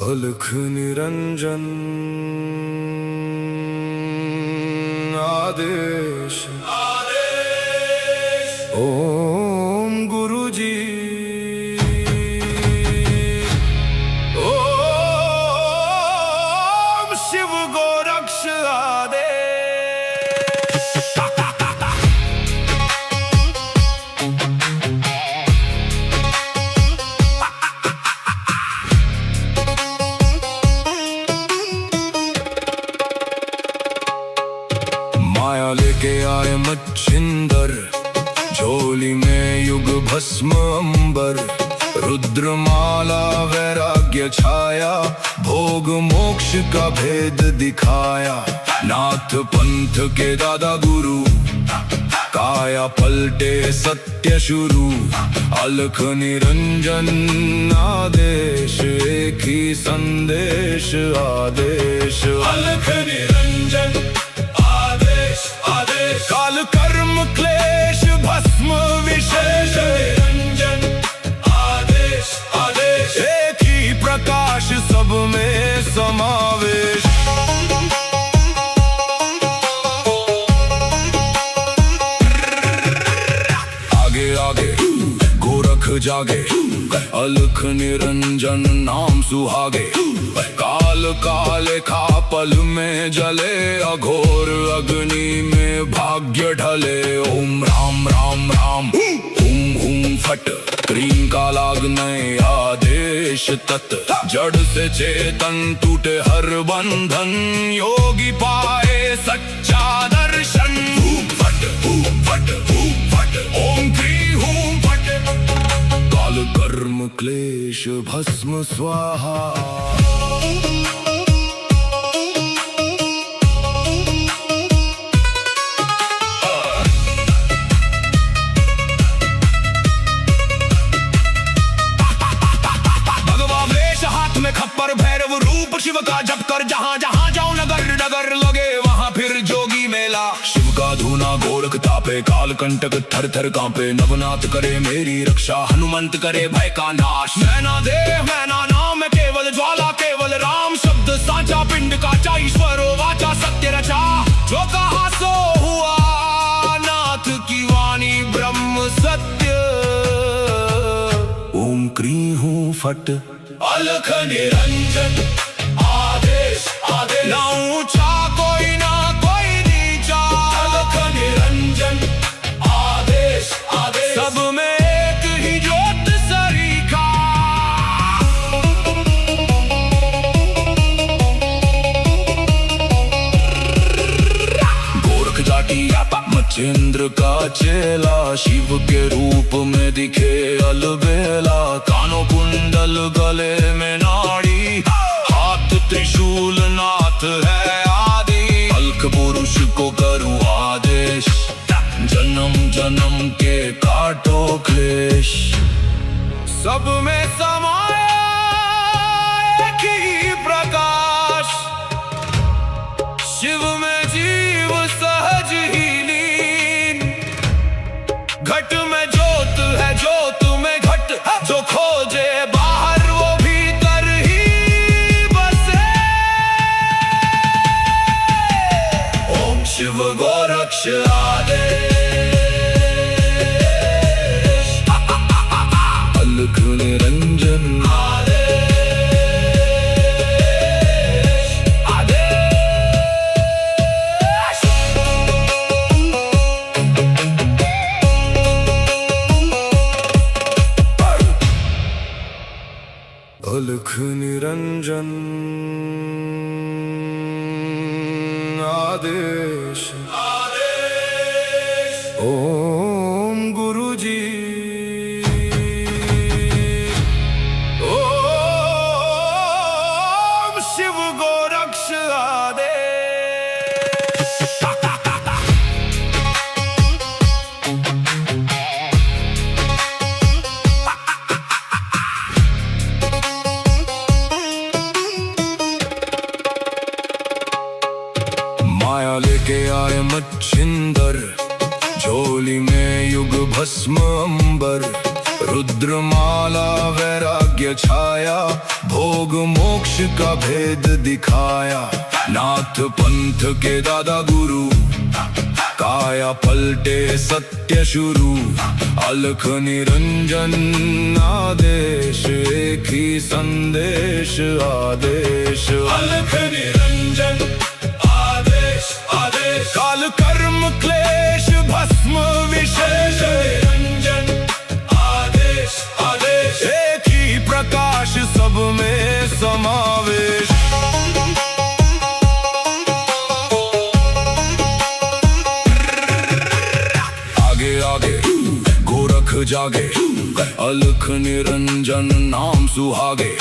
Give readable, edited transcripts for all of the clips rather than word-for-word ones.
अलख निरंजन आदेश ओम गुरुजी ओम शिव गोरक्ष आदेश। माया लेके आए मच्छिंदर, झोली में युग भस्म अंबर। रुद्रमाला वैराग्य छाया, भोग मोक्ष का भेद दिखाया। नाथ पंथ के दादा गुरु, काया पलटे सत्य शुरू। अलख निरंजन आदेश, एक ही संदेश आदेश। अलख निरंजन काल कर्म क्लेश भस्म विशेष। निरंजन आदेश आदेश, एक ही प्रकाश सब में समावेश। आगे आगे गोरख जागे, अलख निरंजन नाम सुहागे। काल काले खा पल में जले, अघोर अग्नि में भाग्य ढले। ओम राम राम राम हुम हुम फट, क्रीम का लागने आदेश तत्। जड़ से चेतन टूटे हर बंधन, योगी पाए सच्चा दर्शन। हुम फट ओम क्री हुम फट, काल कर्म क्लेश भस्म स्वाहा। खप्पर भैरव रूप शिव का जप कर, जहाँ जहाँ जाओ नगर नगर लगे वहाँ फिर जोगी मेला। शिव का धूना गोरख तापे, काल कंटक थर थर कांपे। नवनाथ करे मेरी रक्षा, हनुमंत करे भय का नाश। मैना देह मैना नाम केवल ज्वाला, केवल राम शब्द साचा। पिंड काचा ईश्वरो वाचा, सत्य रचा। जो कहा सो हुआ, नाथ की वाणी ब्रह्म सत्य। ओम क्री हूँ फट, अलख निरंजन आदेश आदेश। ना ऊंचा कोई ना कोई नीचा, अलख निरंजन आदेश आदेश। सब में एक ही ज्योत सरीखा। गोरख जाटी मच्छिंद्र का चेला, शिव के रूप में दिखे अलबेला। कानों कुंडल गले में नाड़ी, हाथ त्रिशूल नाथ है आदि। अलख पुरुष को करूं आदेश, जन्म जन्म के काटो क्लेश। सब में समाया एक ही प्रकाश, शिव में जीव सहज ही लीन। घट में ज्योत है, ज्योत में घट। जो खोजे बाहर वो भीतर ही बसे। ओम शिव गोरक्ष आदेश। अलख निरंजन आदेश आदेश। अलख निरंजन आदेश ओम गुरुजी ओम शिव गोरक्ष आदेश। माया लेके आए मच्छिंदर, झोली में युग भस्म अंबर। रुद्रमाला वैराग्य छाया, भोग मोक्ष का भेद दिखाया। नाथ पंथ के दादा गुरु, काया पलटे सत्य शुरू। अलख निरंजन आदेश, एक ही संदेश आदेश। अलख निरंजन आदेश आदेश, काल कर्म क्लेश भस्म विशेष। निरंजन आदेश आदेश, एक ही प्रकाश सब में समावेश। आगे आगे गोरख जागे, अलख निरंजन नाम सुहागे।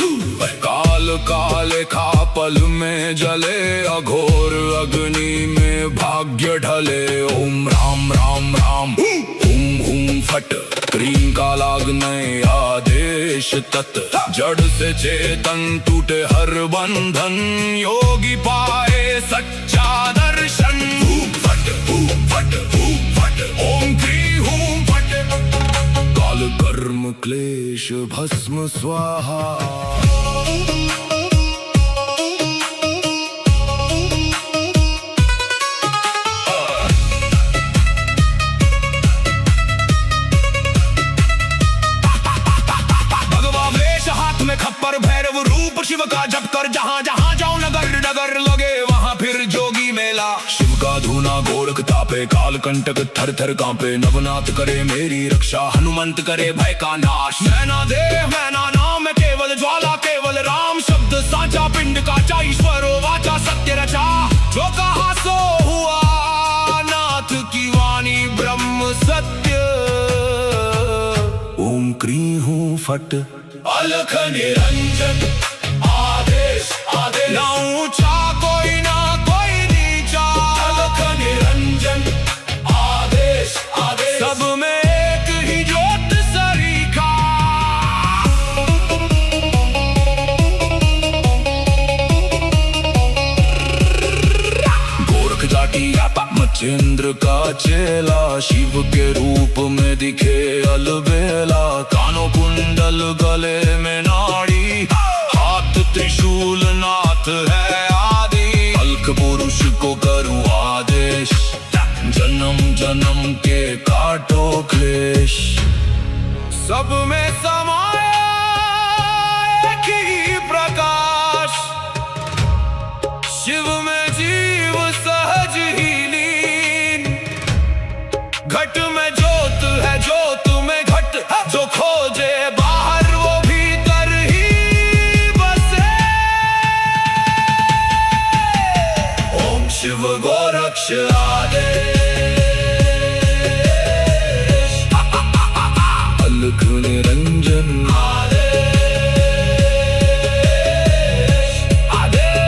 काल काले खा पल में जले, अघोर अग्नि में भाग्य ढले। ओम राम राम राम हुम हुम फट, क्रीम का लागने आदेश तत्। जड़ से चेतन टूटे हर बंधन, योगी पाए सच्चा दर्शन। हुम फट हुम फट हुम फट, ओम क्री हुम फट। काल कर्म क्लेश भस्म स्वाहा। खप्पर भैरव रूप शिव का जप कर, जहाँ जहाँ जाऊं नगर नगर लगे वहाँ फिर जोगी मेला। शिव का धूना गोरख तापे, काल कंटक थर थर कांपे। नवनाथ करे मेरी रक्षा, हनुमंत करे भय का नाश। मैना देह मैना नाम है केवल ज्वाला, केवल राम शब्द साचा। पिंड काचा ईश्वरो वाचा, सत्य रचा। जो कहा सो हुआ, नाथ की वाणी ब्रह्म सत्य। ओम क्री हूँ फट, अलख निरंजन आदेश आदेश। ना ऊंचा कोई ना कोई नीचा, अलख निरंजन आदेश आदेश। सब में एक ही ज्योत सरीखा। गोरख जाटी मचेंद्र का चेला, शिव के रूप में दिखे अलबेला। कानों कुंडल गले में नाड़ी, हाथ त्रिशूल नाथ है आदि। अलख पुरुष को करूं आदेश, जन्म जन्म के काटो क्लेश। सब में समाया एक ही प्रकाश, शिव में जीव सहज ही लीन। घट में ज्योत है, ज्योत में घट। जो खोजे बाहर वो भीतर ही बसे। ओम शिव गोरक्ष आदेश। अलख निरंजन आदेश आदेश।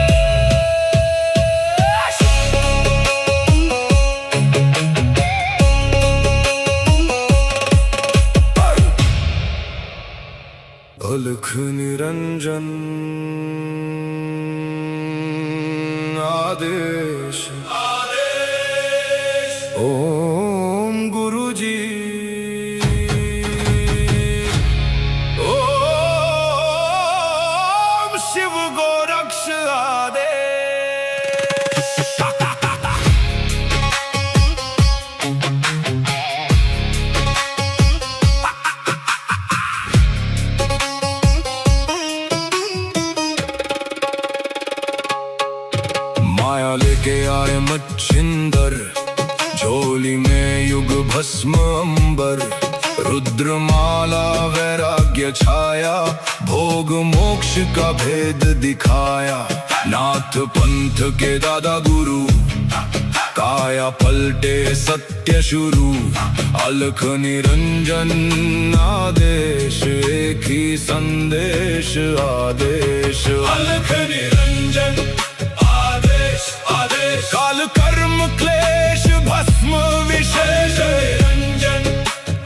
अलख निरंजन आदेश आदेश। ओम गुरुजी, ओम शिव गोरक्ष आदेश। माया लेके आए मच्छिंदर, झोली में युग भस्म अंबर। रुद्रमाला वैराग्य छाया, भोग मोक्ष का भेद दिखाया। नाथ पंथ के दादा गुरु, काया पलटे सत्य शुरू। अलख निरंजन आदेश, एक ही संदेश आदेश। अलख निरंजन आदेश आदेश, काल कर्म क्लेश भस्म विशेष। निरंजन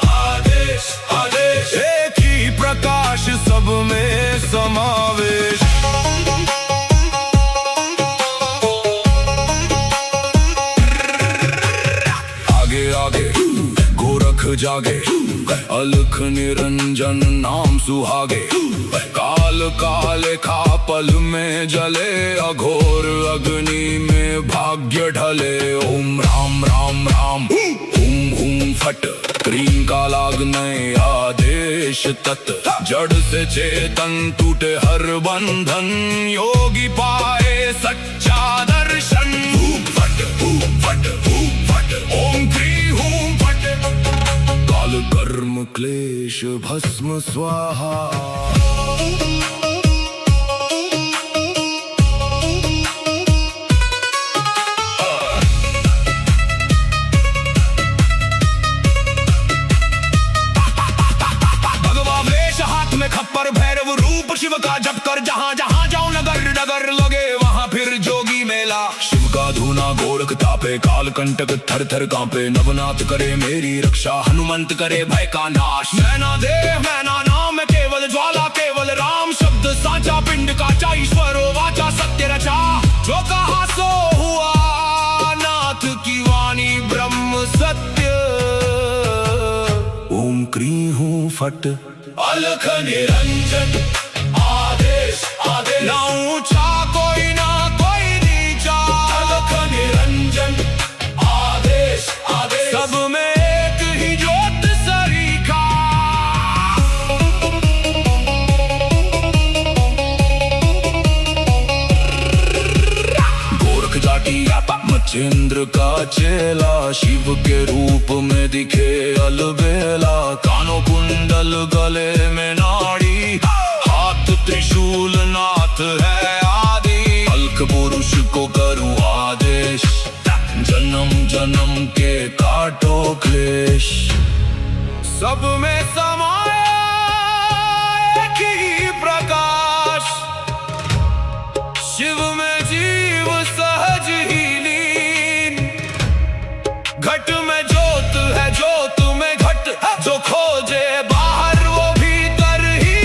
आदेश आदेश, एक ही प्रकाश सब में समावेश। आगे आगे गोरख जागे, अलख निरंजन नाम सुहागे। काल काले खा पल में जले, अघोर अग्नि में भाग्य ढले। ओम राम राम राम हुम हुम फट, क्रीम का लागने आदेश तत्। जड़ से चेतन टूटे हर बंधन, योगी पाए सच्चा दर्शन। फट फट फट, ओम क्री हूं फट। काल कर्म क्लेश भस्म स्वाहा। खप्पर भैरव रूप शिव का जप कर, जहाँ जहाँ जाऊं नगर नगर लगे वहाँ फिर जोगी मेला। शिव का धूना गोरख तापे, काल कंटक थर थर कांपे। नवनाथ करे मेरी रक्षा, हनुमंत करे भय का नाश। मैना देह मैना नाम केवल ज्वाला, केवल राम शब्द साचा। पिंड काचा ईश्वरो वाचा, सत्य रचा। जो कहा सो हुआ, नाथ की वाणी ब्रह्म सत्य। ओम क्री हूं फट, अलख निरंजन आदेश आदेश। ना ऊंचा कोई ना कोई नीचा, अलख निरंजन आदेश आदेश। सब में एक ही ज्योत सरीखा। गोरख जाटी मच्छिंद्र का चेला, शिव के रूप में दिखे अलबेला। कानों कुंडल गले में नाड़ी, हाथ त्रिशूल नाथ है आदि। अलख पुरुष को करूं आदेश, जन्म जन्म के काटो क्लेश। सब में समाया एक ही प्रकाश, शिव में जीव सहज ही लीन। घट में ज्योत है, ज्योत में घट। जो खोजे बाहर वो भीतर ही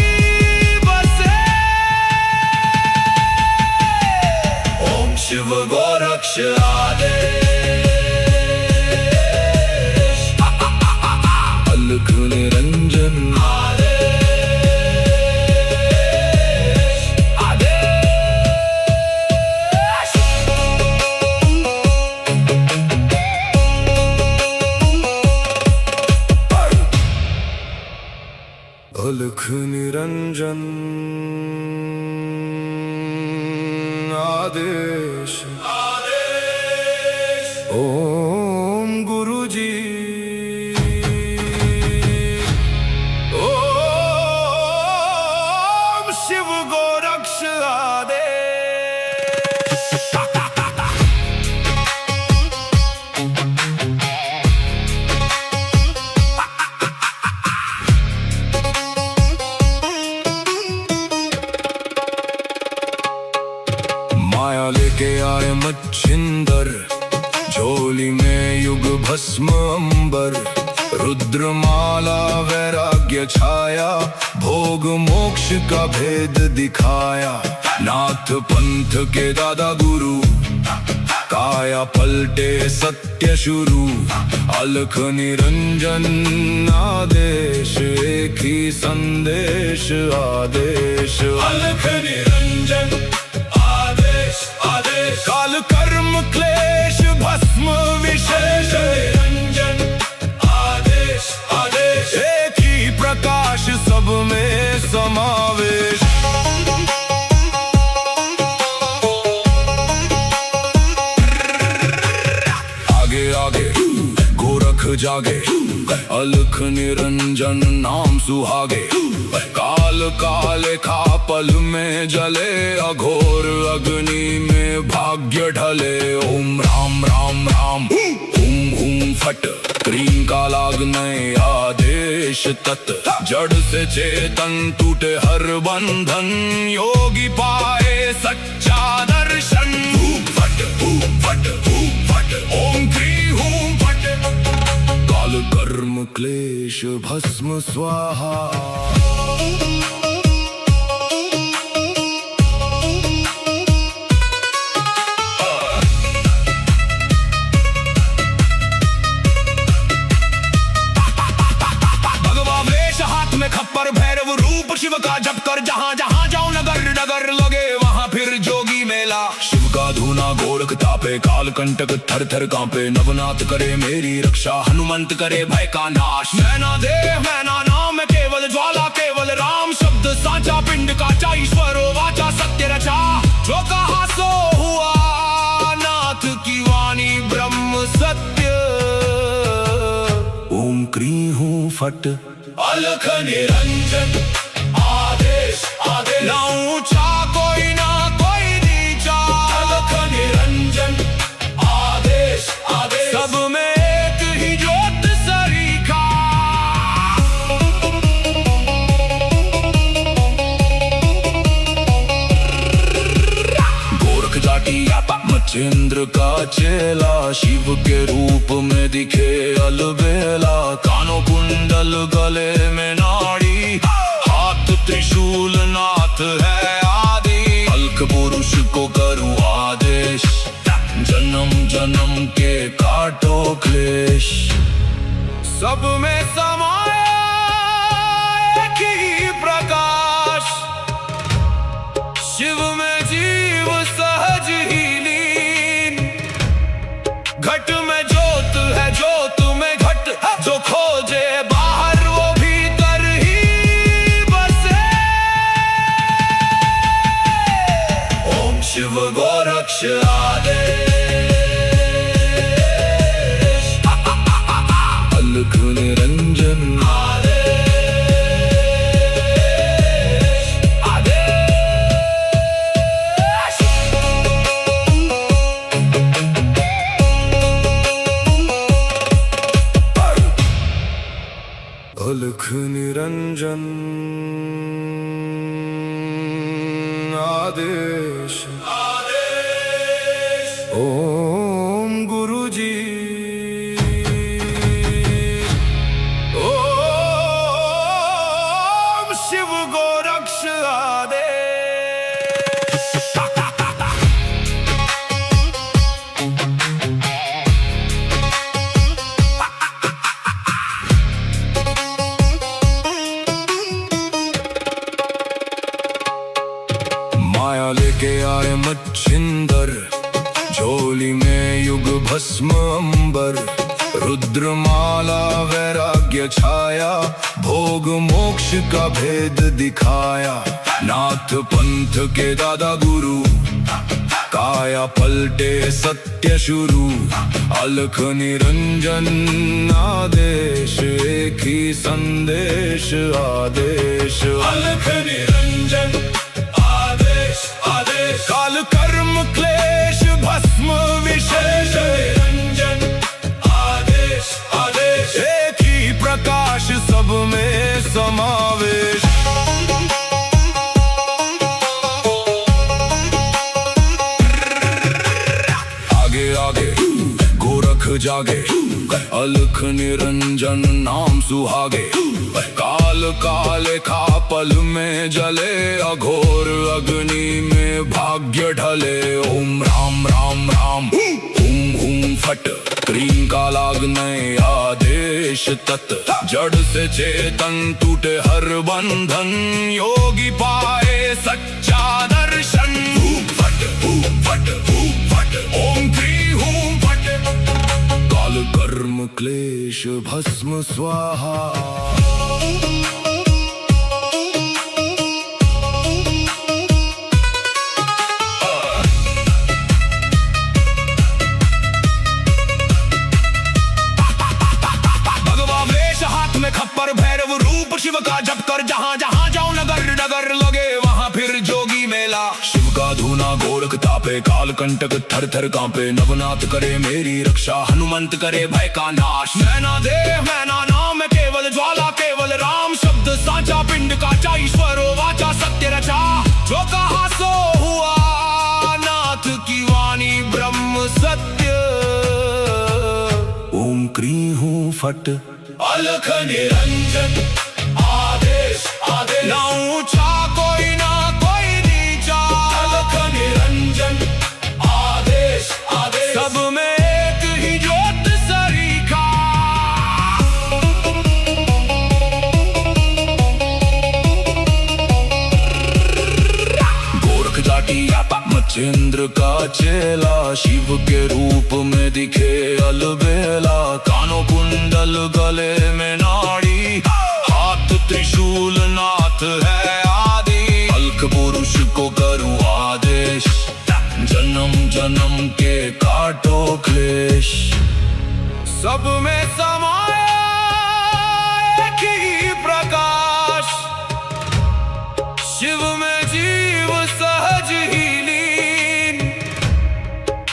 बसे। ओम शिव गोरक्ष आदेश। अलख निरंजन अलख निरंजन आदेश आदेश। ओम गुरु जी। ओम शिव गोरक्ष आदेश। माया लेके आए मच्छिंदर, झोली में युग भस्म अंबर। रुद्रमाला वैराग्य छाया, भोग मोक्ष का भेद दिखाया। नाथ पंथ के दादा गुरु, काया पलटे सत्य शुरू। अलख निरंजन आदेश, एक ही संदेश आदेश। अलख निरंजन आदेश आदेश। काल कर्म क्लेश भस्म विशेष। निरंजन आदेश आदेश। एक ही प्रकाश सब में समावेश। आगे आगे गोरख जागे, अलख निरंजन नाम सुहागे। काल काले खा पल में जले, अघोर अग्नि में भाग्य ढले। ओम राम राम राम हुम हुम फट, क्रीम का लागने आदेश तत्। जड़ से चेतन टूटे हर बंधन, योगी पाए सच्चा दर्शन। फट फट फट, ओम क्री हूं फट। काल कर्म क्लेश भस्म स्वाहा। भगवा तापे काल कंटक थर थर कांपे नवनाथ करे मेरी रक्षा हनुमंत करे भय का नाश मैना देह मैना नाम है केवल ज्वाला केवल राम शब्द साचा पिंड काचा ईश्वरो वाचा सत्य रचा जो कहा सो हुआ नाथ की वाणी ब्रह्म सत्य ओम क्री हूँ फट अलख निरंजन आदेश आदेश ना ऊंचा कोई ना कोई नीचा अलख निरंजन आदेश आदेश सब में एक ही ज्योत सरीखा गोरख जाटी मच्छिंद्र का चेला शिव के रूप में दिखे अलबेला कानों कुंडल गले में नाड़ी हाथ त्रिशूल नाथ है आदि अलख पुरुष को करूँ आदेश जन्म जन्म के काटो क्लेश सब में समाया एक ही प्रकाश शिव में जीव सहज ही लीन घट में ज्योत है ज्योत में घट जो खोजे बाहर वो भीतर ही बसे ओम शिव गोरक्ष आदेश अलख निरंजन अलख निरंजन आदेश ओम गुरु जी ओम शिव गोरक्ष आदेश माया लेके आए मच्छिंदर झोली में युग भस्म अंबर रुद्रमाला वैराग्य छाया भोग मोक्ष का भेद दिखाया नाथ पंथ के दादा गुरु काया पलटे सत्य शुरू अलख निरंजन आदेश एक ही संदेश आदेश अलख निरंजन आदेश आदेश काल कर्म क्लेश भस्म विशेष निरंजन आदेश आदेश एक ही प्रकाश सब में समावेश आगे आगे गोरख जागे अलख निरंजन नाम सुहागे काल काले खा पल में जले अघोर अग्नि में भाग्य ढले ओम राम राम राम हूं हूं फट क्रीम का लागने आदेश तत् जड़ से चेतन टूटे हर बंधन योगी पाए सच्चा दर्शन फट ओम क्री हूं फट काल कर्म क्लेश भस्म स्वाहा खप्पर भैरव रूप शिव का जप कर जहाँ जहाँ जाओ नगर नगर लगे वहाँ फिर जोगी मेला शिव का धूना गोरख तापे काल कंटक थर थर कांपे नवनाथ करे मेरी रक्षा हनुमंत करे भय का नाश मैना देह मैना नाम है केवल ज्वाला केवल राम शब्द साचा पिंड काचा ईश्वरो वाचा सत्य रचा जो कहा सो हुआ नाथ की वाणी ब्रह्म सत्य ओम क्री हूँ फट अलख निरंजन आदेश आदेश ना ऊंचा कोई ना कोई नीचा अलख निरंजन आदेश आदेश सब में एक ही ज्योत सरीखा गोरख जाटी मचेंद्र का चेला, शिव के रूप में दिखे अलबेला। कानों कुंडल गले में नाड़ी, हाथ त्रिशूल नाथ है आदि। अल्क पुरुष को करूँ आदेश, जन्म जन्म के काटो क्लेश। सब में समाया एक ही प्रकाश, शिव में जीव सहज ही लीन।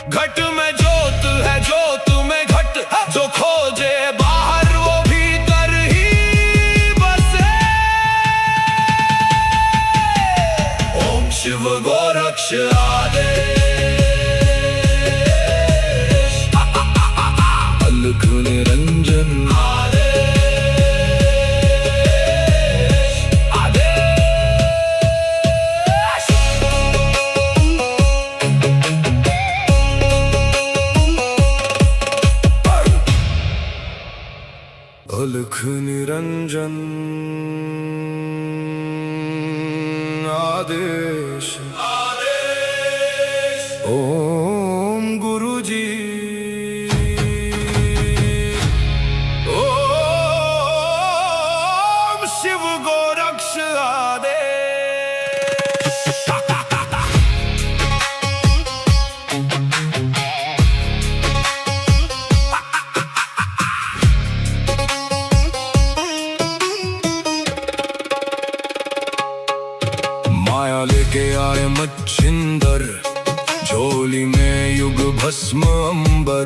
घट में ज्योत है, ज्योत में घट, जो खोजे बाहर वो भीतर ही बसे। ओम शिव गोरक्ष आदेश, अलख निरंजन आदेश, आदेश। अलख निरंजन आदेश, आदेश। ओम गुरुजी, ओम शिव गोरक्ष आदेश। माया लेके आए मच्छिंदर, झोली में युग भस्म अंबर।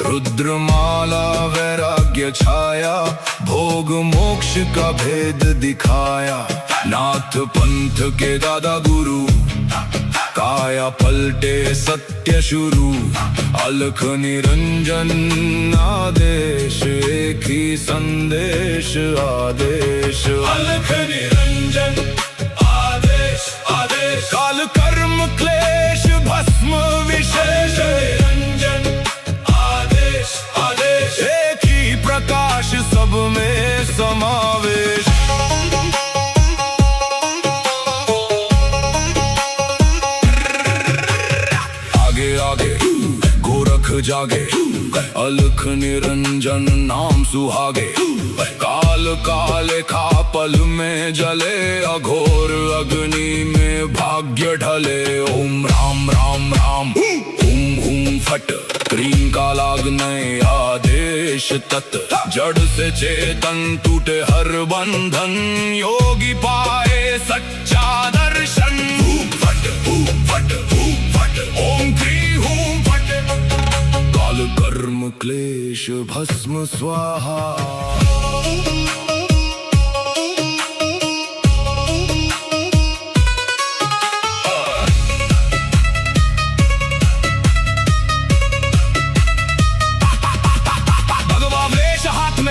रुद्रमाला वैराग्य छाया, भोग मोक्ष का भेद दिखाया। नाथ पंथ के दादा गुरु, काया पलटे सत्य शुरू। अलख निरंजन आदेश, एक ही संदेश आदेश। अलख निरंजन आदेश, आदेश। काल कर्म क्लेश भस्म विशेष, निरंजन आदेश, आदेश। एक ही प्रकाश, सब में समावेश। आगे आगे गोरख जागे, अलख निरंजन नाम सुहागे। काल काले खा पल में जले, अघोर अग्नि में भाग्य ढले। ओम राम राम राम, हुम हुम फट, क्रीम का लागने आदेश तत्। जड़ से चेतन टूटे हर बंधन, योगी पाए सच्चा दर्शन। हूम फट, हूम फट, हूम फट, ओम क्री हूम फट। काल कर्म क्लेश भस्म स्वाहा।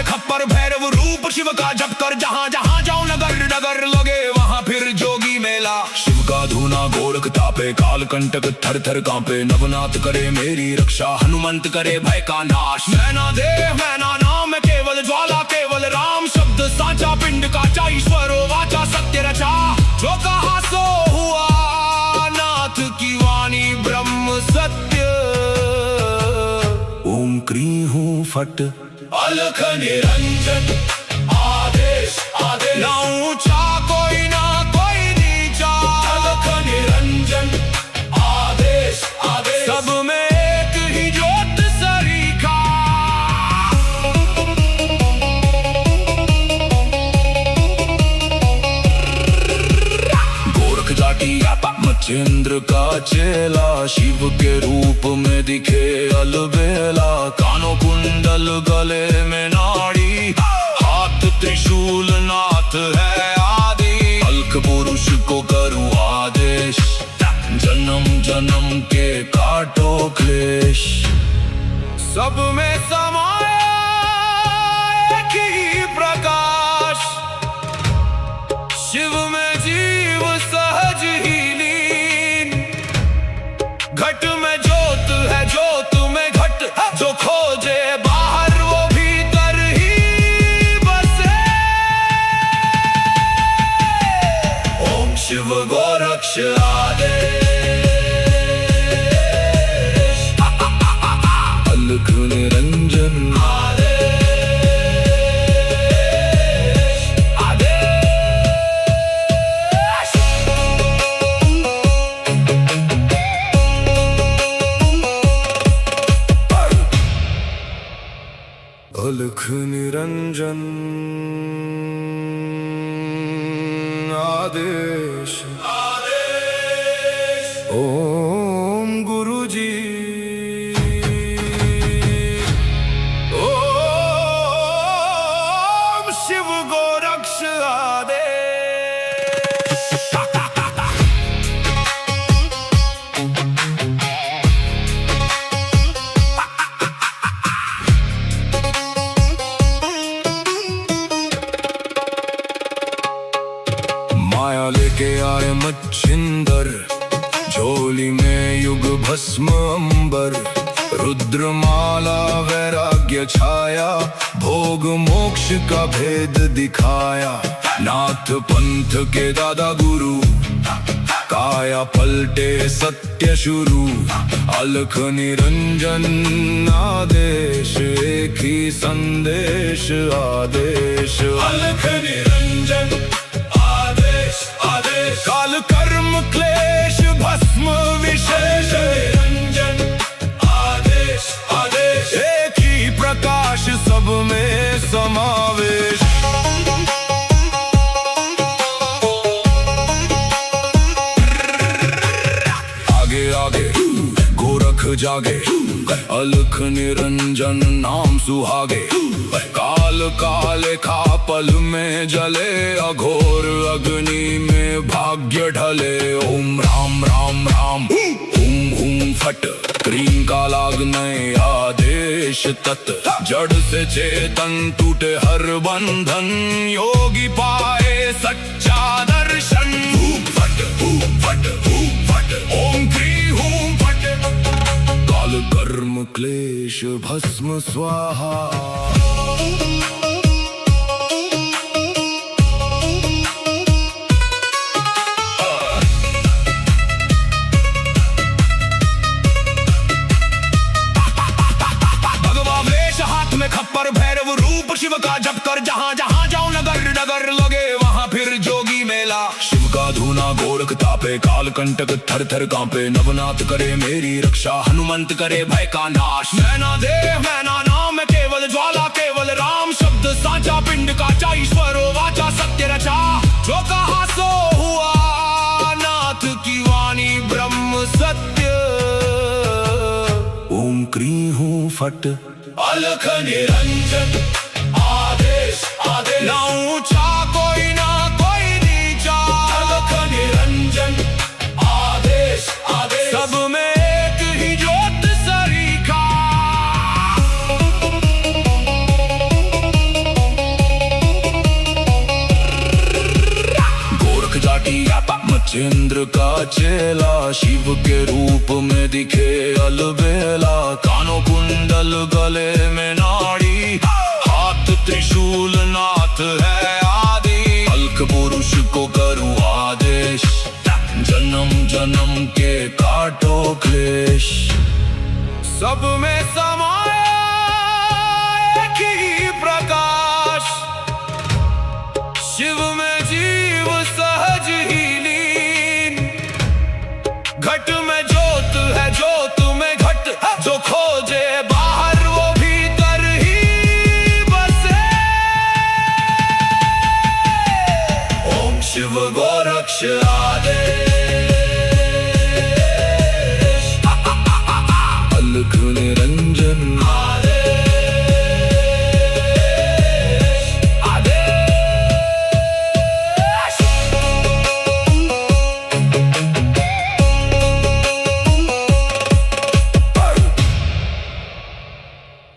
खप्पर भैरव रूप शिव का जप कर, जहाँ जहाँ जाऊं नगर नगर लगे वहाँ फिर जोगी मेला। शिव का धूना गोरख तापे, काल कंटक थर थर कांपे। नवनाथ करे मेरी रक्षा, हनुमंत करे भय का नाश। मैना देव मैना नाम, केवल ज्वाला केवल राम। शब्द साचा पिंड का चा, ईश्वर वाचा सत्य रचा। जो कहा सो हुआ, नाथ की वाणी ब्रह्म सत्य। ओम क्री हूँ फट, अलख निरंजन आदेश, आदेश। ना ऊंचा कोई ना कोई नीचा, अलख निरंजन आदेश, आदेश। सब में एक ही ज्योत सरीखा। गोरख जाटी मचेंद्र का चेला, शिव के रूप में दिखे अलबेला। कानों कुंडल गले में नाड़ी, हाथ त्रिशूल नाथ है आदि। अल्क पुरुष को करूँ आदेश, जन्म जन्म के काटो क्लेश। सब में समाया एक ही प्रकाश, शिव में जीव सहज ही लीन। घट में ज्योत है, ज्योत में घट, जो खोजे बाहर वो भीतर ही बसे। ओम शिव गोरक्ष आदेश। अलख निरंजन आदेश ओम गुरुजी ओम शिव गोरक्ष आदेश। माया लेके आए मच्छिंदर, झोली में युग भस्म अंबर, रुद्रमाला वैराग्य छाया, भोग मोक्ष का भेद दिखाया। नाथ पंथ के दादा गुरु, काया पलटे सत्य शुरू, अलख निरंजन आदेश, एक ही संदेश आदेश। अलख निरंजन काल कर्म क्लेश भस्म विशेष, निरंजन आदेश आदेश, एक ही प्रकाश सब में समावेश। आगे आगे गोरख जागे, अलख निरंजन नाम सुहागे, काल काले खा पल में जले, अघोर अग्नि में भाग्य ढले। ओम राम राम राम हुम हुम फट, क्रीम का लागने आदेश तत्, जड़ से चेतन टूटे हर बंधन, योगी पाए सच्चा दर्शन। हुम फट ओम क्री हुम फट, काल कर्म क्लेश भस्म स्वाहा। खप्पर भैरव रूप शिव का जप कर, जहाँ जहाँ जाओ नगर नगर लगे वहाँ फिर जोगी मेला। शिव का धूना गोरख तापे, काल कंटक थर थर कांपे, नवनाथ करे मेरी रक्षा, हनुमंत करे भय का नाश। मैना देव मैना नाम केवल ज्वाला, केवल राम शब्द साचा, पिंड काचा ईश्वरो वाचा, सत्य रचा। जो कहा सो हुआ, नाथ की वाणी ब्रह्म सत्य। ओम क्री हूँ फट, अलख निरंजन आदेश आदेश, ना ऊंचा कोई ना कोई नीचा, अलख निरंजन आदेश आदेश, सब में एक ही ज्योत सरीखा। गोरख जाटी मच्छिंद्र का चेला, शिव के रूप में दिखे अलबेला। कानों कुंडल गले में नाड़ी, हाथ त्रिशूल नाथ है आदि, अलख पुरुष को करूं आदेश, जन्म जन्म के काटो क्लेश। सब में समाया एक ही प्रकाश, शिव में जीव सहज ही लीन। घट में ज्योत है ज्योत में घट, जो खोजे बाहर वो भीतर ही बसे। ओम शिव गोरक्ष आदेश, अलख निरंजन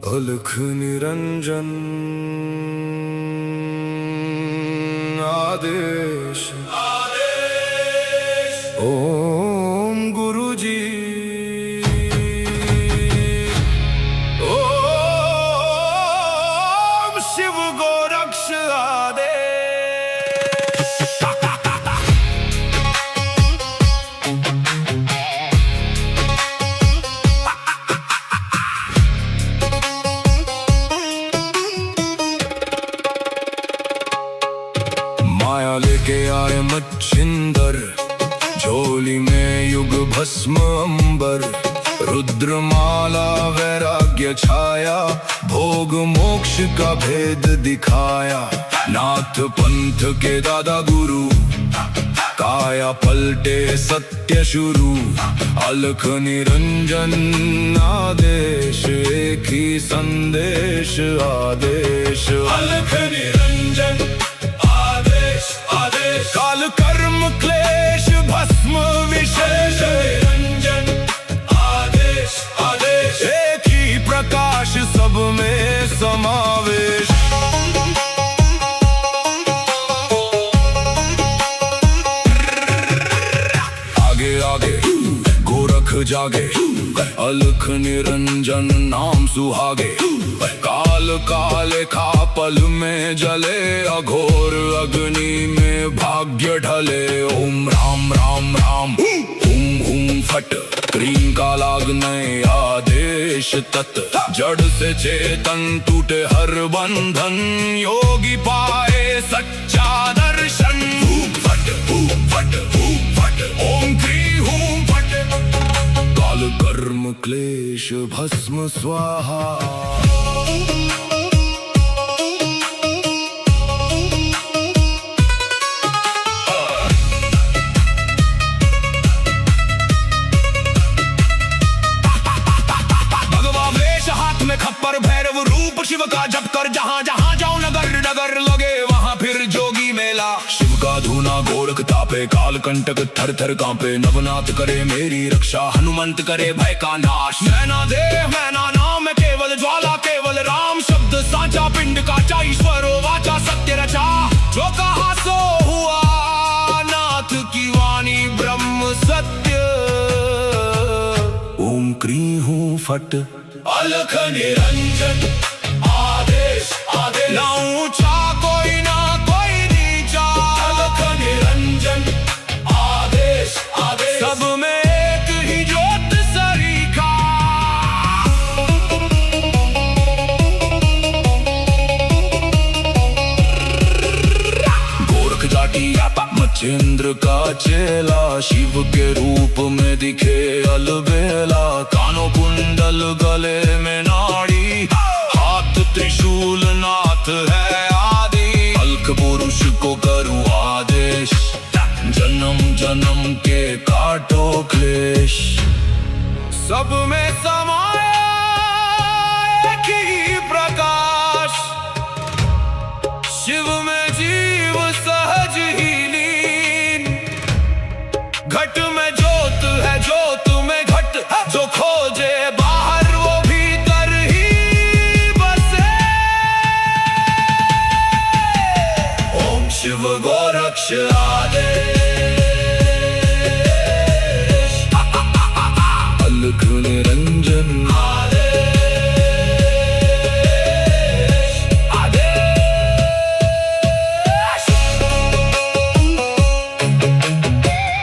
अलख निरंजन आदेश आदेश। ओम गुरुजी ओम शिव गोरक्ष आदेश। माया लेके आए मच्छिंदर, झोली में युग भस्म अंबर, रुद्रमाला वैराग्य छाया, भोग मोक्ष का भेद दिखाया। नाथ पंथ के दादा गुरु, काया पलटे सत्य शुरू। अलख निरंजन आदेश, एक ही संदेश आदेश। अलख निरंजन आदेश आदेश, काल कर्म क्लेश भस्म विशेष। निरंजन आदेश आदेश, एक ही प्रकाश सब में समावेश। आगे आगे गोरख जागे, अलख निरंजन नाम सुहागे। काल काले खा पल में जले, अघोर अग्नि में भाग्य ढले। ओम राम राम राम हुम हुम फट, क्रीम का लागने आदेश तत्। जड़ से चेतन टूटे हर बंधन, योगी पाए सच्चा दर्शन। फट फट फट, ओम क्री हूं फट। काल कर्म क्लेश भस्म स्वाहा। खप्पर भैरव रूप शिव का जप कर, जहाँ जहाँ जाऊं नगर नगर लगे वहाँ फिर जोगी मेला। शिव का धूना गोरख तापे, काल कंटक थर थर कांपे। नवनाथ करे मेरी रक्षा, हनुमंत करे भय का नाश। मैना देह मैना नाम केवल ज्वाला, केवल राम शब्द साचा। पिंड का ईश्वर वाचा सत्य रचा, जो कहा सो हुआ। नाथ की वाणी ब्रह्म सत्य। ओम क्री हूं फट, अलख निरंजन आदेश आदेश। ना ऊंचा कोई ना कोई नीचा, अलख निरंजन आदेश आदेश। सब में एक ही ज्योत सरीखा। गोरख जाटी मच्छिंद्र का चेला, शिव के रूप में दिखे अलबेला। कानों कुंडल गले में नाड़ी, हाथ त्रिशूल नाथ है आदि। अलख पुरुष को करूं आदेश, जन्म जन्म के काटो क्लेश। सब में समाया एक ही प्रकाश, शिव में जीव सहज ही लीन। घट में ज्योत है, ज्योत में घट, जो खोजे बाहर वो भीतर ही बसे। ओम शिव गोरक्ष आदेश।